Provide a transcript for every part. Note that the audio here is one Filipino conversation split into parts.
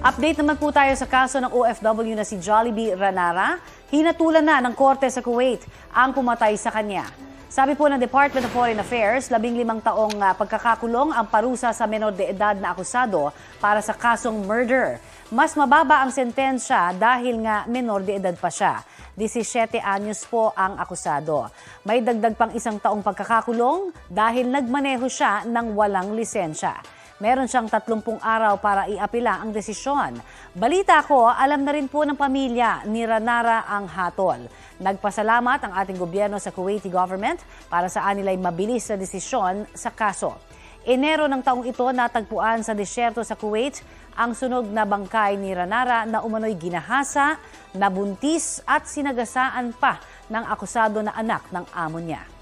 Update naman po tayo sa kaso ng OFW na si Jollibee Ranara. Hinatulan na ng korte sa Kuwait ang pumatay sa kanya. Sabi po ng Department of Foreign Affairs, 15 taong pagkakakulong ang parusa sa menor de edad na akusado para sa kasong murder. Mas mababa ang sentensya dahil nga menor de edad pa siya. 17 anyos po ang akusado. May dagdag pang 1 taong pagkakakulong dahil nagmaneho siya ng walang lisensya. Meron siyang 30 araw para iapila ang desisyon. Balita ko, alam na rin po ng pamilya ni Ranara ang hatol. Nagpasalamat ang ating gobyerno sa Kuwaiti government para sa anilay mabilis na desisyon sa kaso. Enero ng taong ito natagpuan sa disyerto sa Kuwait ang sunog na bangkay ni Ranara na umano'y ginahasa, nabuntis at sinagasaan pa ng akusado na anak ng amo niya.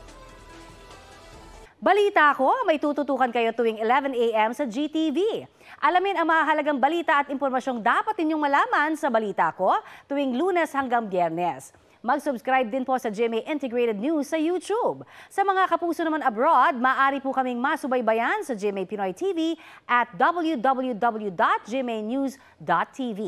Balita ko, may tututukan kayo tuwing 11 a.m. sa GTV. Alamin ang mahalagang balita at impormasyong dapat ninyong malaman sa Balita Ko tuwing Lunes hanggang Biyernes. Mag-subscribe din po sa GMA Integrated News sa YouTube. Sa mga kapuso naman abroad, maaari po kaming masubaybayan sa GMA Pinoy TV at www.gmanews.tv.